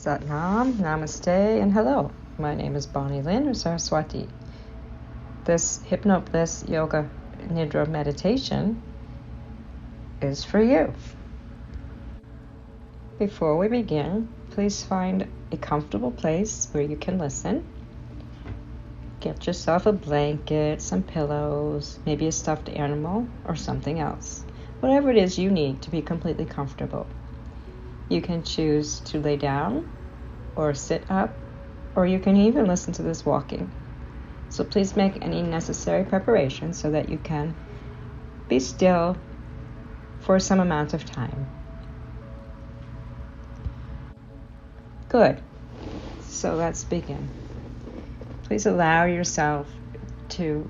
Satnam, Namaste, and hello. My name is Bonnie Lynn or Saraswati. This HypnoBliss Yoga Nidra meditation is for you. Before we begin, please find a comfortable place where you can listen. Get yourself a blanket, some pillows, maybe a stuffed animal, or something else. Whatever it is you need to be completely comfortable. You can choose to lay down or sit up, or you can even listen to this walking. So please make any necessary preparations so that you can be still for some amount of time. Good. So let's begin. Please allow yourself to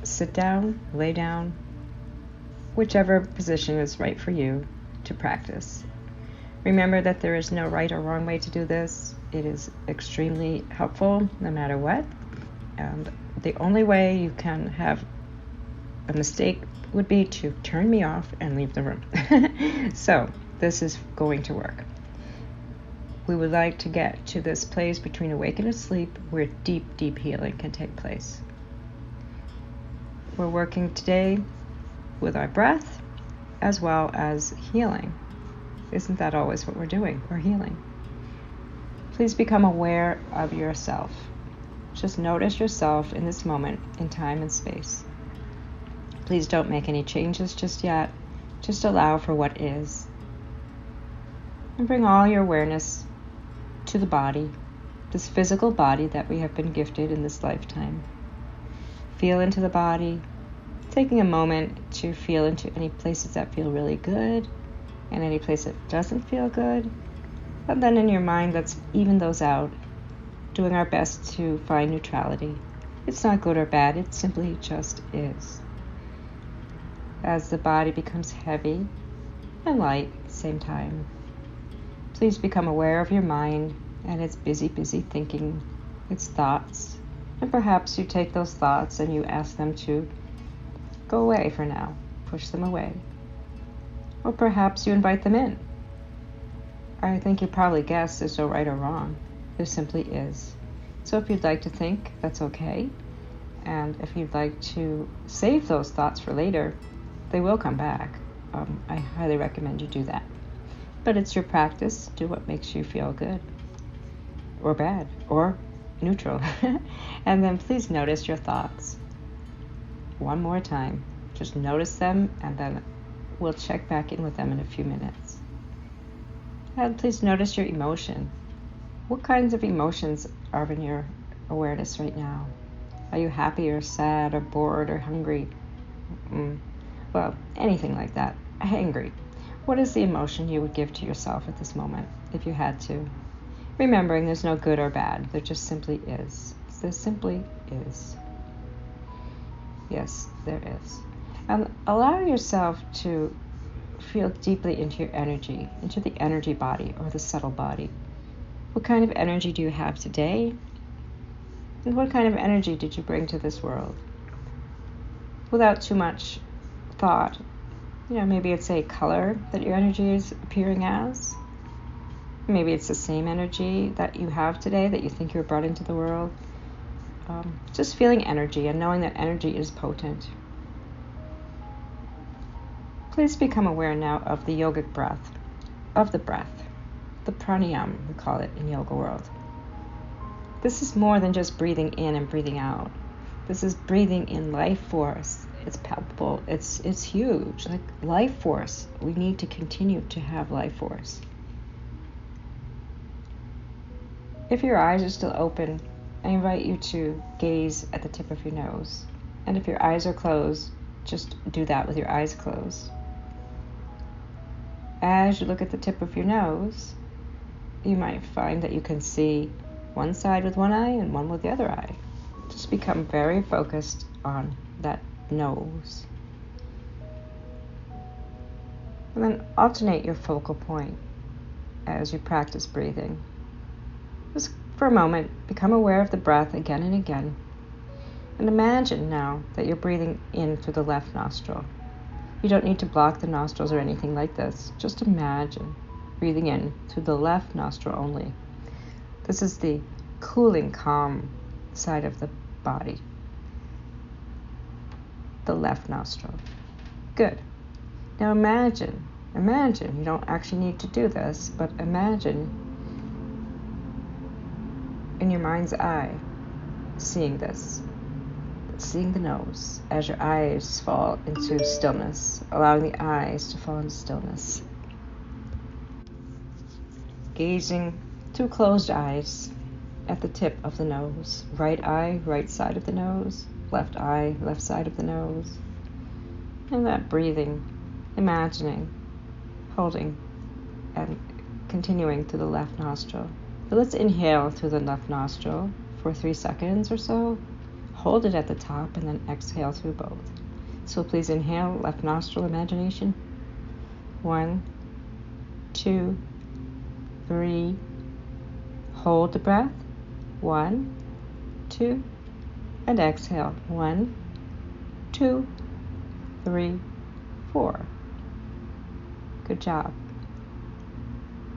sit down, lay down, whichever position is right for you to practice. Remember that there is no right or wrong way to do this. It is extremely helpful no matter what. And the only way you can have a mistake would be to turn me off and leave the room. So this is going to work. We would like to get to this place between awake and asleep where deep, deep healing can take place. We're working today with our breath as well as healing. Isn't that always what we're doing? We're healing. Please become aware of yourself. Just notice yourself in this moment in time and space. Please don't make any changes just yet. Just allow for what is. And bring all your awareness to the body, this physical body that we have been gifted in this lifetime. Feel into the body, taking a moment to feel into any places that feel really good and any place that doesn't feel good. And then in your mind, let's even those out, doing our best to find neutrality. It's not good or bad, it simply just is. As the body becomes heavy and light at the same time, please become aware of your mind and its busy thinking, its thoughts. And perhaps you take those thoughts and you ask them to go away for now, push them away. Or perhaps you invite them in. I think you probably guessed there's no right or wrong. There simply is. So if you'd like to think, that's okay. And if you'd like to save those thoughts for later, they will come back. I highly recommend you do that. But it's your practice. Do what makes you feel good or bad or neutral. And then please notice your thoughts. One more time. Just notice them, and then we'll check back in with them in a few minutes. And please notice your emotion. What kinds of emotions are in your awareness right now? Are you happy or sad or bored or hungry? Well, anything like that. Angry. What is the emotion you would give to yourself at this moment, if you had to? Remembering there's no good or bad. There just simply is. There simply is. Yes, there is. And allow yourself to feel deeply into your energy, into the energy body or the subtle body. What kind of energy do you have today? And what kind of energy did you bring to this world? Without too much thought, maybe it's a color that your energy is appearing as. Maybe it's the same energy that you have today that you think you were brought into the world. Just feeling energy and knowing that energy is potent. Please become aware now of the yogic breath, the pranayama, we call it in yoga world. This is more than just breathing in and breathing out. This is breathing in life force. It's palpable. It's huge. Like life force. We need to continue to have life force. If your eyes are still open, I invite you to gaze at the tip of your nose. And if your eyes are closed, just do that with your eyes closed. As you look at the tip of your nose, you might find that you can see one side with one eye and one with the other eye. Just become very focused on that nose. And then alternate your focal point as you practice breathing. Just for a moment, become aware of the breath again and again. And imagine now that you're breathing in through the left nostril. You don't need to block the nostrils or anything like this. Just imagine breathing in through the left nostril only. This is the cooling, calm side of the body. The left nostril. Good. Now imagine, you don't actually need to do this, but imagine in your mind's eye seeing this, seeing the nose as your eyes fall into stillness, allowing the eyes to fall into stillness. Gazing through closed eyes at the tip of the nose. Right eye, right side of the nose. Left eye, left side of the nose. And that breathing, imagining, holding, and continuing through the left nostril. So let's inhale through the left nostril for 3 seconds or so. Hold it at the top and then exhale through both. So please inhale, left nostril, imagination. 1, 2, 3. Hold the breath. 1, 2, and exhale. 1, 2, 3, 4. Good job.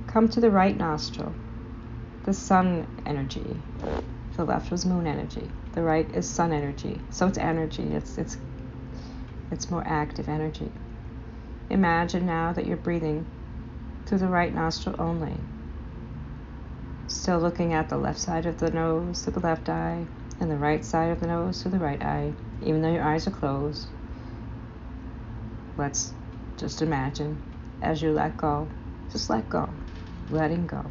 Come to the right nostril, the sun energy. The left was moon energy. The right is sun energy. So it's energy. It's more active energy. Imagine now that you're breathing through the right nostril only. Still looking at the left side of the nose through the left eye and the right side of the nose through the right eye, even though your eyes are closed. Let's just imagine as you let go, just let go, letting go.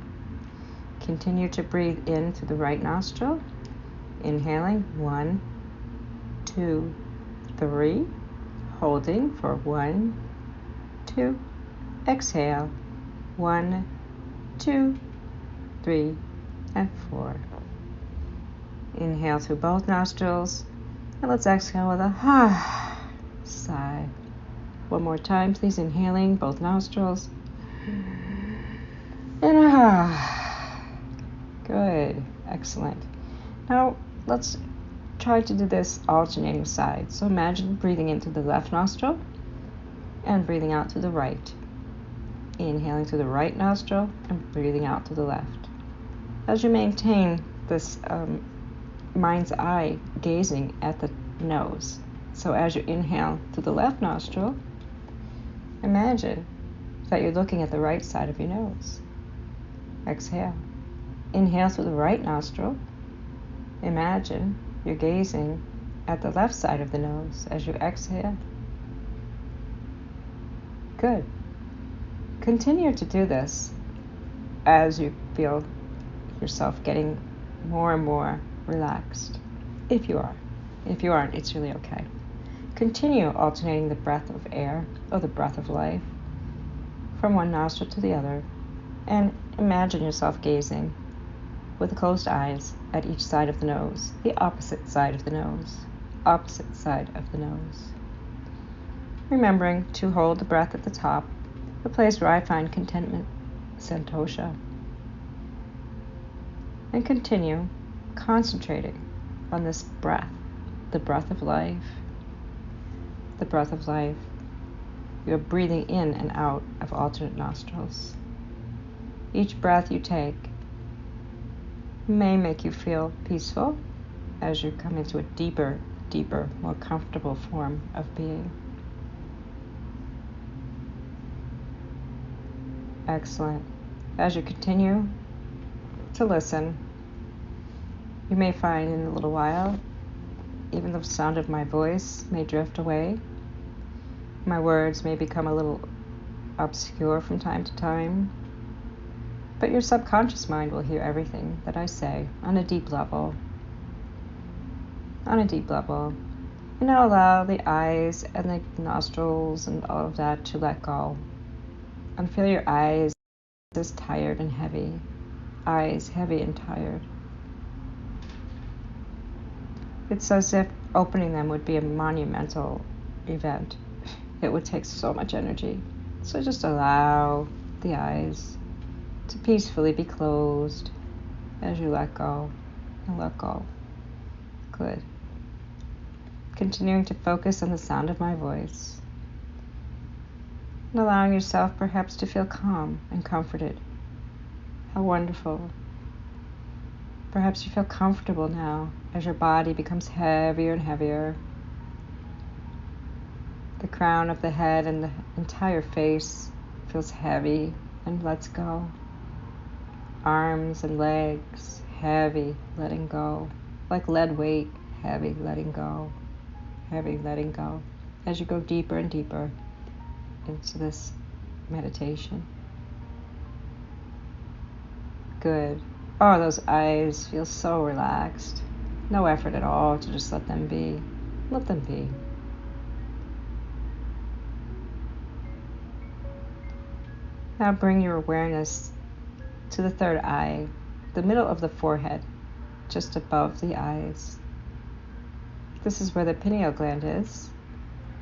Continue to breathe in through the right nostril, inhaling 1, 2, 3, holding for 1, 2, exhale 1, 2, 3, and 4. Inhale through both nostrils, and let's exhale with a sigh. One more time, please. Inhaling both nostrils, and Good, excellent. Now let's try to do this alternating sides. So imagine breathing into the left nostril and breathing out through the right. Inhaling through the right nostril and breathing out through the left. As you maintain this mind's eye gazing at the nose. So as you inhale through the left nostril, imagine that you're looking at the right side of your nose. Exhale. Inhale through the right nostril. Imagine you're gazing at the left side of the nose as you exhale. Good. Continue to do this as you feel yourself getting more and more relaxed. If you are. If you aren't, it's really okay. Continue alternating the breath of air or the breath of life from one nostril to the other, and imagine yourself gazing with closed eyes at each side of the nose, the opposite side of the nose, opposite side of the nose. Remembering to hold the breath at the top, the place where I find contentment, santosha. And continue concentrating on this breath, the breath of life, the breath of life. You're breathing in and out of alternate nostrils. Each breath you take may make you feel peaceful as you come into a deeper, more comfortable form of being. Excellent. As you continue to listen, you may find in a little while, even the sound of my voice may drift away. My words may become a little obscure from time to time, but your subconscious mind will hear everything that I say on a deep level. On a deep level. And now allow the eyes and the nostrils and all of that to let go. And feel your eyes as tired and heavy. Eyes heavy and tired. It's as if opening them would be a monumental event. It would take so much energy. So just allow the eyes to peacefully be closed as you let go and let go. Good. Continuing to focus on the sound of my voice and allowing yourself perhaps to feel calm and comforted. How wonderful. Perhaps you feel comfortable now as your body becomes heavier and heavier. The crown of the head and the entire face feels heavy and lets go. Arms and legs, heavy, letting go. Like lead weight, heavy, letting go. Heavy, letting go. As you go deeper and deeper into this meditation. Good. Oh, those eyes feel so relaxed. No effort at all to just let them be. Let them be. Now bring your awareness to the third eye, the middle of the forehead, just above the eyes. This is where the pineal gland is.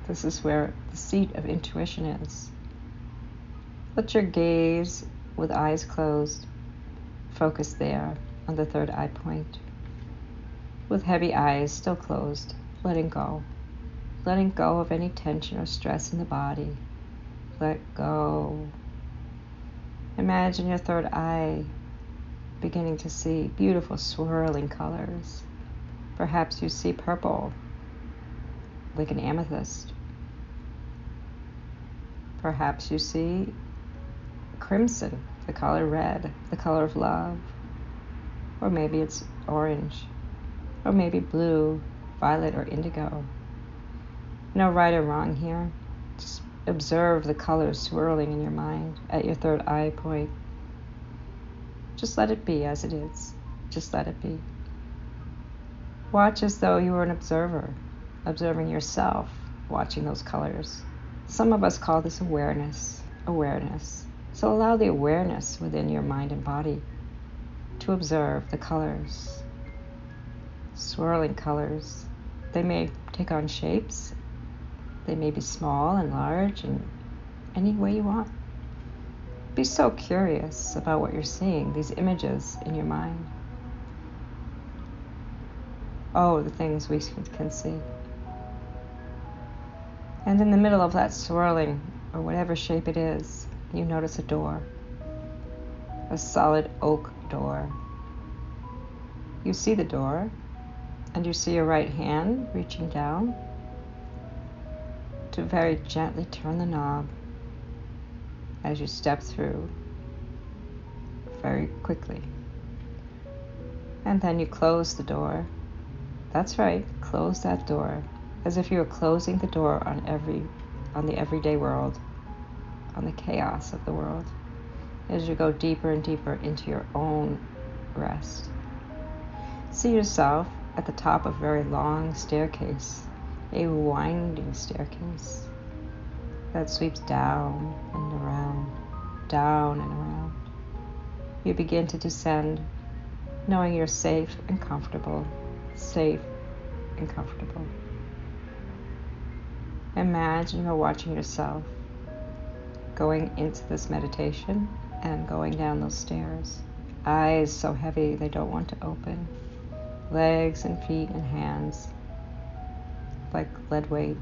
This is where the seat of intuition is. Let your gaze, with eyes closed, focus there on the third eye point. With heavy eyes still closed, letting go. Letting go of any tension or stress in the body. Let go. Imagine your third eye beginning to see beautiful swirling colors. Perhaps you see purple, like an amethyst. Perhaps you see crimson, the color red, the color of love. Or maybe it's orange. Or maybe blue, violet, or indigo. No right or wrong here. Just observe the colors swirling in your mind at your third eye point. Just let it be as it is. Just let it be. Watch as though you were an observer, observing yourself, watching those colors. Some of us call this awareness. So allow the awareness within your mind and body to observe the colors. Swirling colors. They may take on shapes. They may be small and large and any way you want. Be so curious about what you're seeing, these images in your mind. Oh, the things we can see. And in the middle of that swirling, or whatever shape it is, you notice a door. A solid oak door. You see the door, and you see your right hand reaching down to very gently turn the knob as you step through very quickly. And then you close the door. That's right, close that door, as if you were closing the door on the everyday world, on the chaos of the world, as you go deeper and deeper into your own rest. See yourself at the top of a very long staircase, a winding staircase that sweeps down and around, down and around. You begin to descend, knowing you're safe and comfortable. Safe and comfortable. Imagine you're watching yourself going into this meditation and going down those stairs. Eyes so heavy they don't want to open. Legs and feet and hands like lead weight,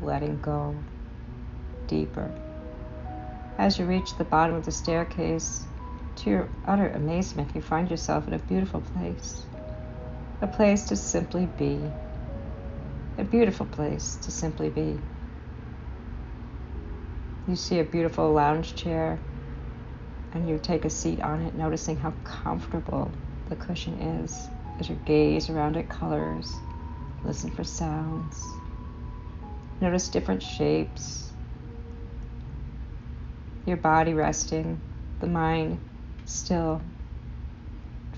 letting go deeper. As you reach the bottom of the staircase, to your utter amazement, you find yourself in a beautiful place. A place to simply be. A beautiful place to simply be. You see a beautiful lounge chair, and you take a seat on it, noticing how comfortable the cushion is as you gaze around at colors, listen for sounds, notice different shapes, your body resting, the mind still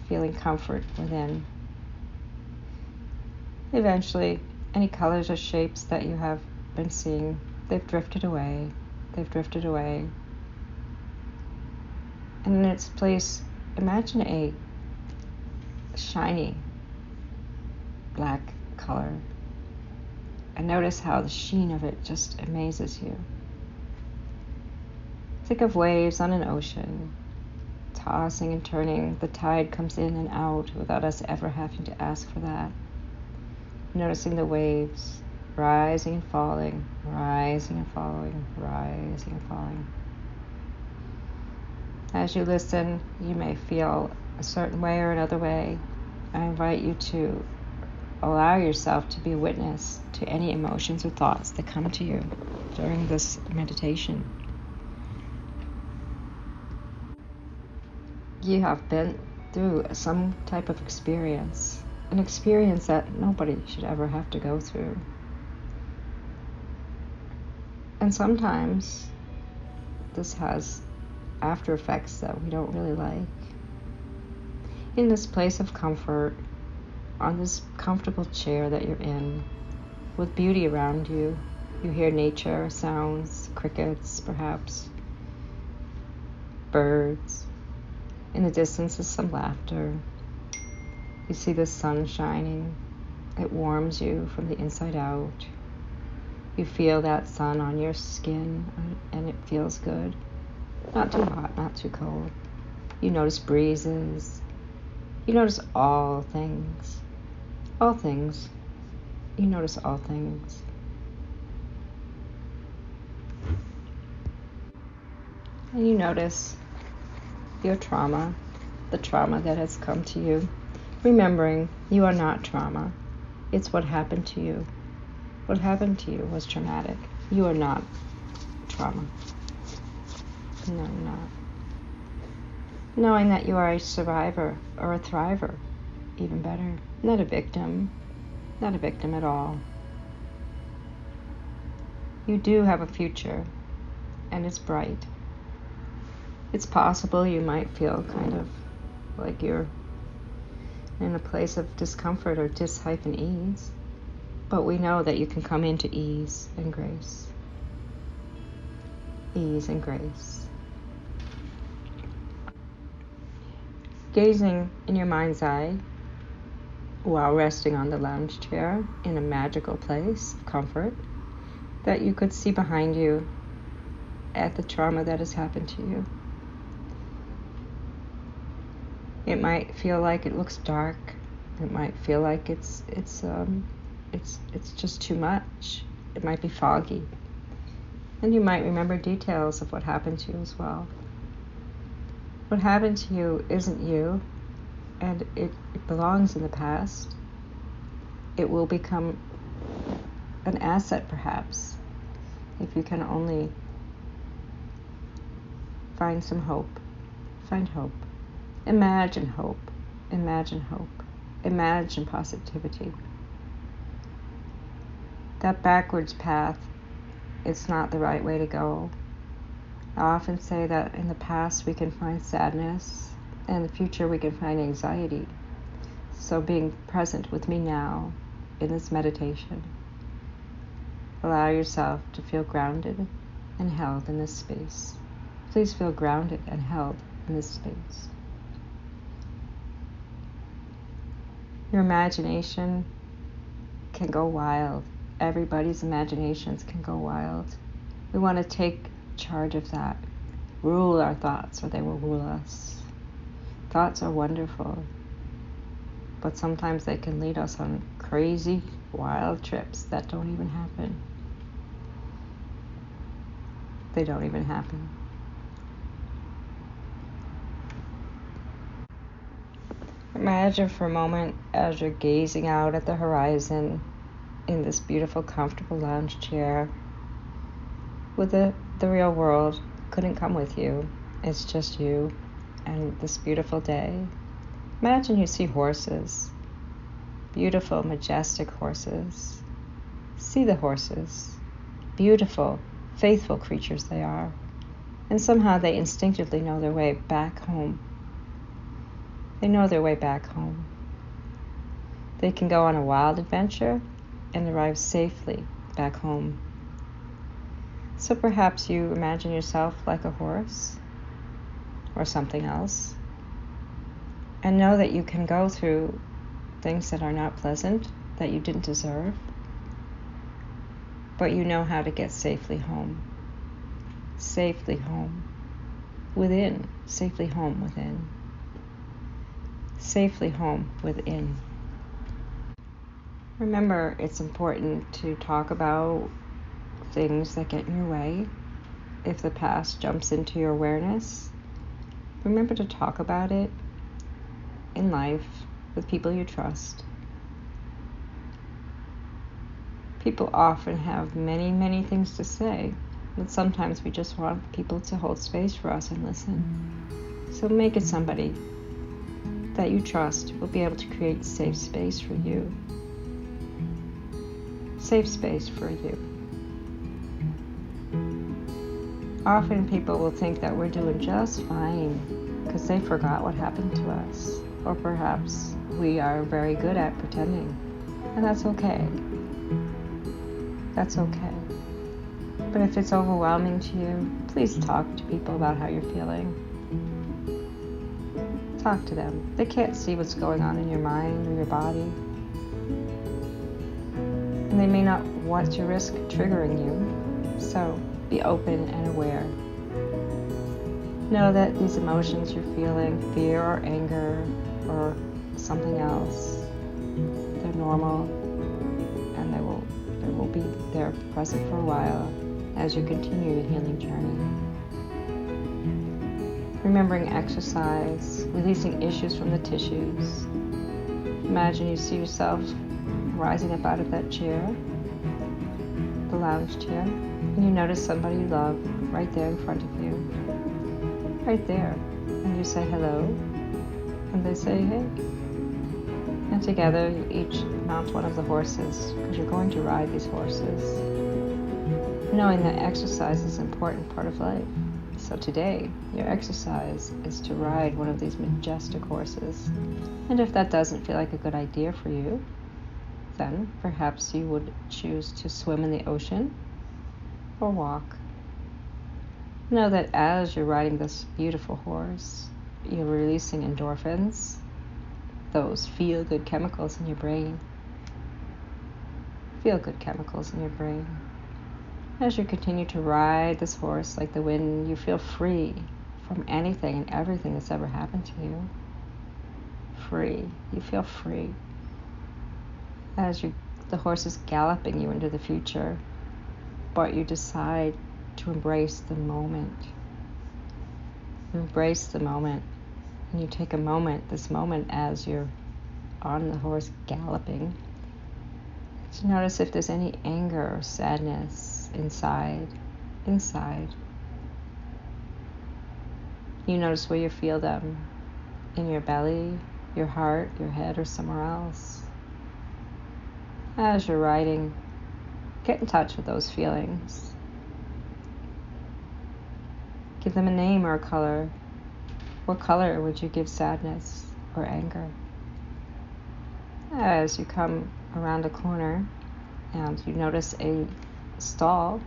feeling comfort within. Eventually, any colors or shapes that you have been seeing, they've drifted away. They've drifted away. And in its place, imagine a shiny black color. And notice how the sheen of it just amazes you. Think of waves on an ocean, tossing and turning. The tide comes in and out without us ever having to ask for that. Noticing the waves rising and falling, rising and falling, rising and falling. As you listen, you may feel a certain way or another way, I invite you to allow yourself to be a witness to any emotions or thoughts that come to you during this meditation. You have been through some type of experience, an experience that nobody should ever have to go through. And sometimes this has after effects that we don't really like. In this place of comfort, on this comfortable chair that you're in, with beauty around you, you hear nature sounds, crickets perhaps, birds. In the distance is some laughter. You see the sun shining. It warms you from the inside out. You feel that sun on your skin, and it feels good. Not too hot, not too cold. You notice breezes. You notice all things. All things. You notice all things. And you notice your trauma, the trauma that has come to you. Remembering you are not trauma. It's what happened to you. What happened to you was traumatic. You are not trauma. No, you're not. Knowing that you are a survivor or a thriver, even better. Not a victim. Not a victim at all. You do have a future, and it's bright. It's possible you might feel kind of like you're in a place of discomfort or dis-ease, but we know that you can come into ease and grace. Ease and grace. Gazing in your mind's eye while resting on the lounge chair in a magical place of comfort that you could see behind you at the trauma that has happened to you. It might feel like it looks dark. It might feel like it's just too much. It might be foggy. And you might remember details of what happened to you as well. What happened to you isn't you, and it belongs in the past. It will become an asset, perhaps, if you can only find some hope. Find hope. Imagine hope. Imagine hope. Imagine positivity. That backwards path, it's not the right way to go. I often say that in the past we can find sadness, and in the future we can find anxiety. So being present with me now in this meditation, allow yourself to feel grounded and held in this space. Please feel grounded and held in this space. Your imagination can go wild. Everybody's imaginations can go wild. We want to take charge of that. Rule our thoughts, or they will rule us. Thoughts are wonderful, but sometimes they can lead us on crazy, wild trips that don't even happen. They don't even happen. Imagine for a moment as you're gazing out at the horizon in this beautiful, comfortable lounge chair with the real world couldn't come with you. It's just you and this beautiful day. Imagine you see horses, beautiful, majestic horses. See the horses, beautiful, faithful creatures they are, and somehow they instinctively know their way back home. They know their way back home. They can go on a wild adventure and arrive safely back home. So perhaps you imagine yourself like a horse or something else, and know that you can go through things that are not pleasant, that you didn't deserve, but you know how to get safely home. Safely home. Within. Safely home within. Safely home within. Remember, it's important to talk about things that get in your way. If the past jumps into your awareness, remember to talk about it. in life with people you trust. People often have many, many things to say, but sometimes we just want people to hold space for us and listen. So make it somebody that you trust will be able to create safe space for you. Safe space for you. Often people will think that we're doing just fine because they forgot what happened to us. Or perhaps we are very good at pretending. And that's okay. That's okay. But if it's overwhelming to you, please talk to people about how you're feeling. Talk to them. They can't see what's going on in your mind or your body. And they may not want to risk triggering you. So be open and aware. Know that these emotions you're feeling, fear or anger or something else, they're normal and they will be there present for a while as you continue your healing journey. Remembering exercise, releasing issues from the tissues. Imagine you see yourself rising up out of that chair, the lounge chair, and you notice somebody you love right there in front of you. Right there. And you say hello, and they say hey. And together you each mount one of the horses, because you're going to ride these horses. Knowing that exercise is an important part of life. So today, your exercise is to ride one of these majestic horses. And if that doesn't feel like a good idea for you, then perhaps you would choose to swim in the ocean or walk. Know that as you're riding this beautiful horse, you're releasing endorphins, those feel-good chemicals in your brain. Feel-good chemicals in your brain. As you continue to ride this horse like the wind, you feel free from anything and everything that's ever happened to you. Free. You feel free. As the horse is galloping you into the future, but you decide to embrace the moment. Embrace the moment. And you take a moment, this moment as you're on the horse galloping, to notice if there's any anger or sadness inside. You notice where you feel them, in your belly, your heart, your head, or somewhere else. As you're riding, get in touch with those feelings. Give them a name or a color. What color would you give sadness or anger? As you come around a corner and you notice a stall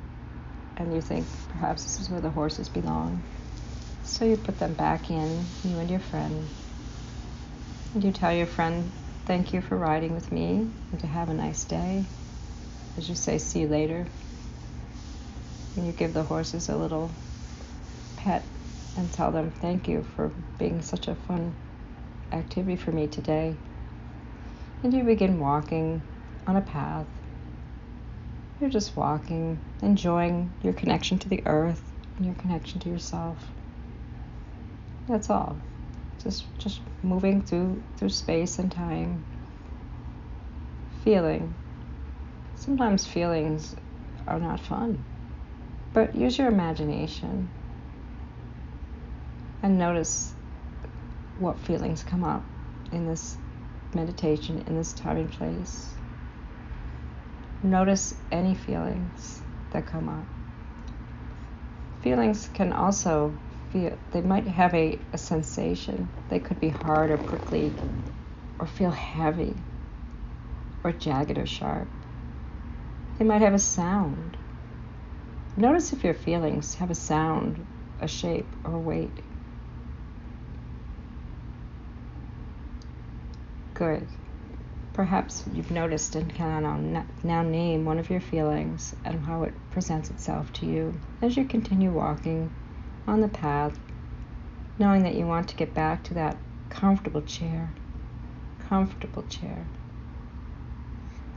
and you think perhaps this is where the horses belong. So you put them back in, you and your friend. And you tell your friend, thank you for riding with me and to have a nice day. As you say, see you later. And you give the horses a little pet and tell them thank you for being such a fun activity for me today. And you begin walking on a path. You're just walking, enjoying your connection to the earth and your connection to yourself. That's all. Just moving through space and time. Feeling. Sometimes feelings are not fun, but use your imagination and notice what feelings come up in this meditation, in this time and place. Notice any feelings that come up. Feelings can also they might have a sensation. They could be hard or prickly or feel heavy or jagged or sharp. They might have a sound. Notice if your feelings have a sound, a shape, or a weight. Good. Perhaps you've noticed and can now name one of your feelings and how it presents itself to you as you continue walking on the path, knowing that you want to get back to that comfortable chair.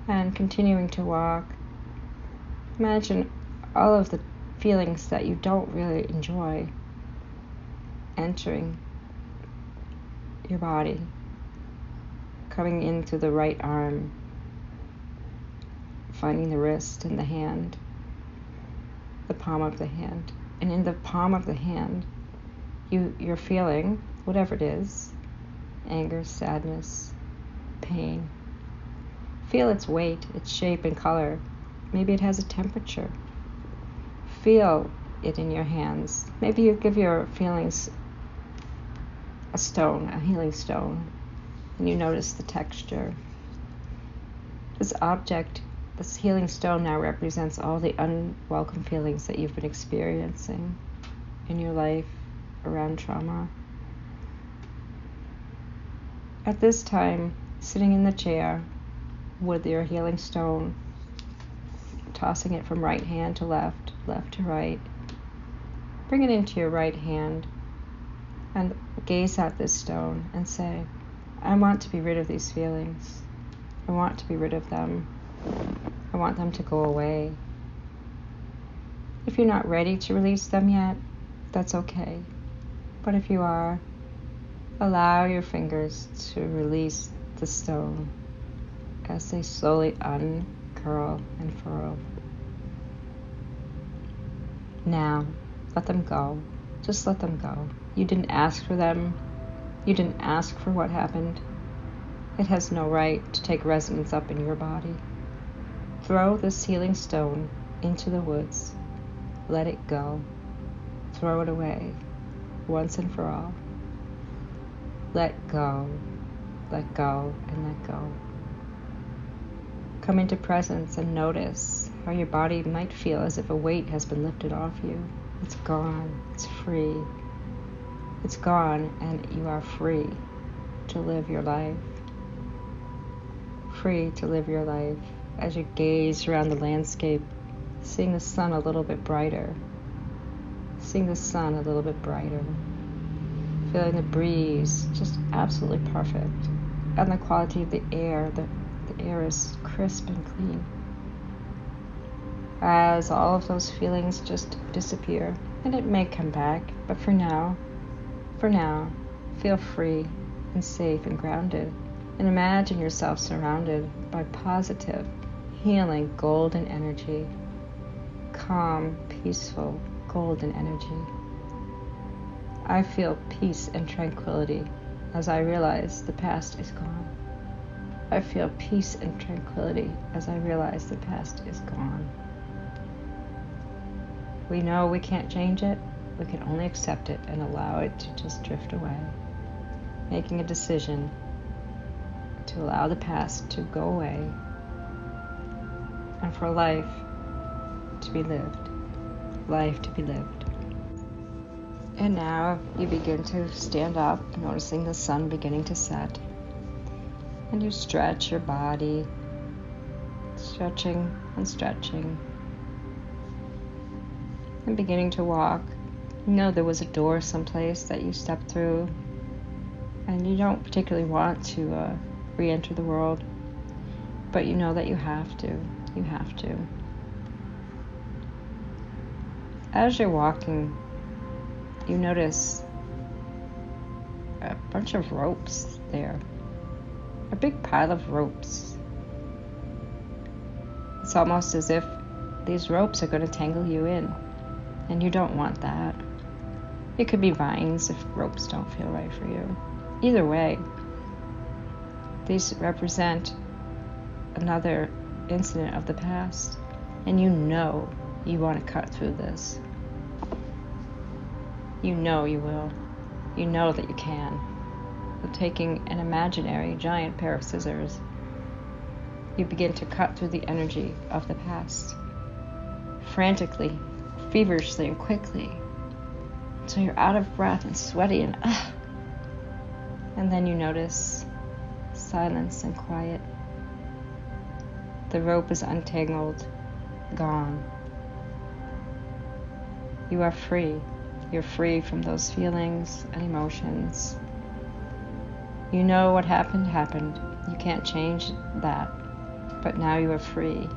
And continuing to walk, imagine all of the feelings that you don't really enjoy entering your body, coming into the right arm, finding the wrist and the hand, the palm of the hand. And in the palm of the hand, you're feeling whatever it is, anger, sadness, pain. Feel its weight, its shape and color. Maybe it has a temperature. Feel it in your hands. Maybe you give your feelings a stone, a healing stone, and you notice the texture. This object, this healing stone, now represents all the unwelcome feelings that you've been experiencing in your life around trauma. At this time, sitting in the chair with your healing stone, tossing it from right hand to left, left to right, bring it into your right hand and gaze at this stone and say, I want to be rid of these feelings. I want to be rid of them. I want them to go away. If you're not ready to release them yet, that's okay. But if you are, allow your fingers to release the stone as they slowly uncurl and furl. Now, let them go. Just let them go. You didn't ask for them. You didn't ask for what happened. It has no right to take residence up in your body. Throw this healing stone into the woods. Let it go. Throw it away, once and for all. Let go, and let go. Come into presence and notice how your body might feel as if a weight has been lifted off you. It's gone, it's free. It's gone, and you are free to live your life. Free to live your life as you gaze around the landscape, seeing the sun a little bit brighter. Seeing the sun a little bit brighter. Feeling the breeze just absolutely perfect. And the quality of the air, the air is crisp and clean. As all of those feelings just disappear, and it may come back, but for now, feel free and safe and grounded, and imagine yourself surrounded by positive, healing, golden energy, calm, peaceful, golden energy. I feel peace and tranquility as I realize the past is gone. I feel peace and tranquility as I realize the past is gone. We know we can't change it. We can only accept it and allow it to just drift away. Making a decision to allow the past to go away and for life to be lived. Life to be lived. And now you begin to stand up, noticing the sun beginning to set. And you stretch your body, stretching and stretching. And beginning to walk. You know there was a door someplace that you stepped through, and you don't particularly want to re-enter the world, but you know that you have to. You have to. As you're walking, you notice a bunch of ropes there. A big pile of ropes. It's almost as if these ropes are going to tangle you in, and you don't want that. It could be vines if ropes don't feel right for you. Either way, these represent another incident of the past, and you know you want to cut through this. You know you will. You know that you can. With taking an imaginary giant pair of scissors, you begin to cut through the energy of the past. Frantically, feverishly, and quickly. So you're out of breath and sweaty and then you notice silence and quiet. The rope is untangled, gone. You are free. You're free from those feelings and emotions. You know what happened. You can't change that. But now you are free.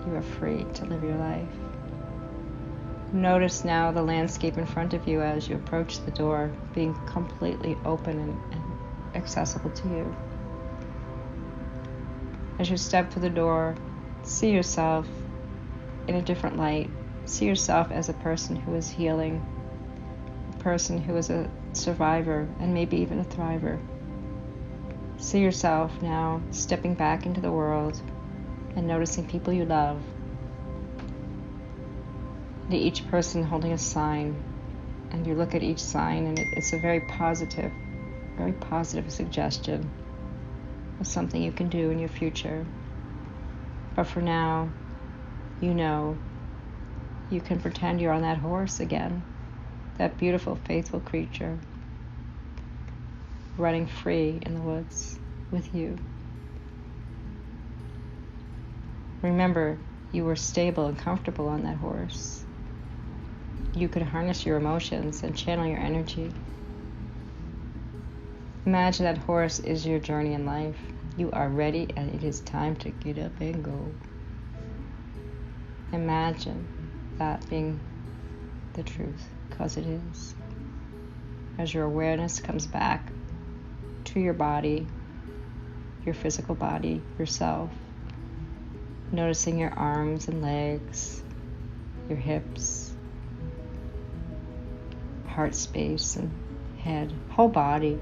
You are free to live your life. Notice now the landscape in front of you as you approach the door, being completely open and accessible to you. As you step through the door, see yourself in a different light. See yourself as a person who is healing, a person who is a survivor and maybe even a thriver. See yourself now stepping back into the world and noticing people you love. To each person holding a sign, and you look at each sign and it's a very positive suggestion of something you can do in your future. But for now, you know, you can pretend you're on that horse again, that beautiful, faithful creature, running free in the woods with you. Remember, you were stable and comfortable on that horse. You could harness your emotions and channel your energy. Imagine that horse is your journey in life. You are ready and it is time to get up and go. Imagine that being the truth, because it is. As your awareness comes back to your body, your physical body, yourself, noticing your arms and legs, your hips, heart space and head, whole body.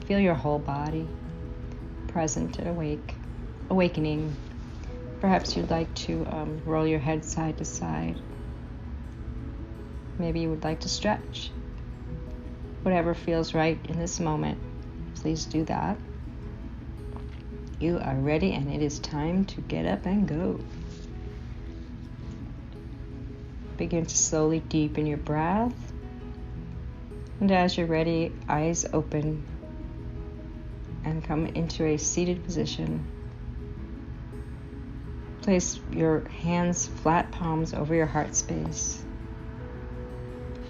Feel your whole body present and awakening. Perhaps you'd like to roll your head side to side. Maybe you would like to stretch. Whatever feels right in this moment, please do that. You are ready and it is time to get up and go. Begin to slowly deepen your breath. And as you're ready, eyes open and come into a seated position. Place your hands, flat palms over your heart space.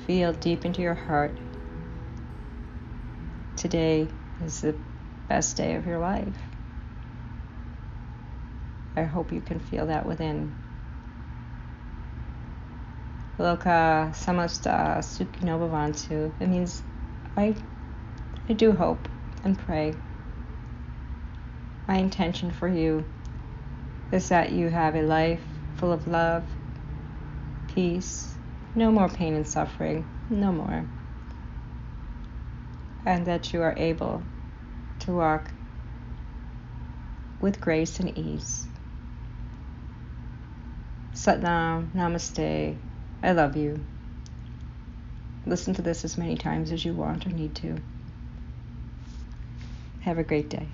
Feel deep into your heart. Today is the best day of your life. I hope you can feel that within. Loka samasta sukhino bhavantu. It means I do hope and pray. My intention for you is that you have a life full of love, peace, no more pain and suffering, no more. And that you are able to walk with grace and ease. Satnam, Namaste, I love you. Listen to this as many times as you want or need to. Have a great day.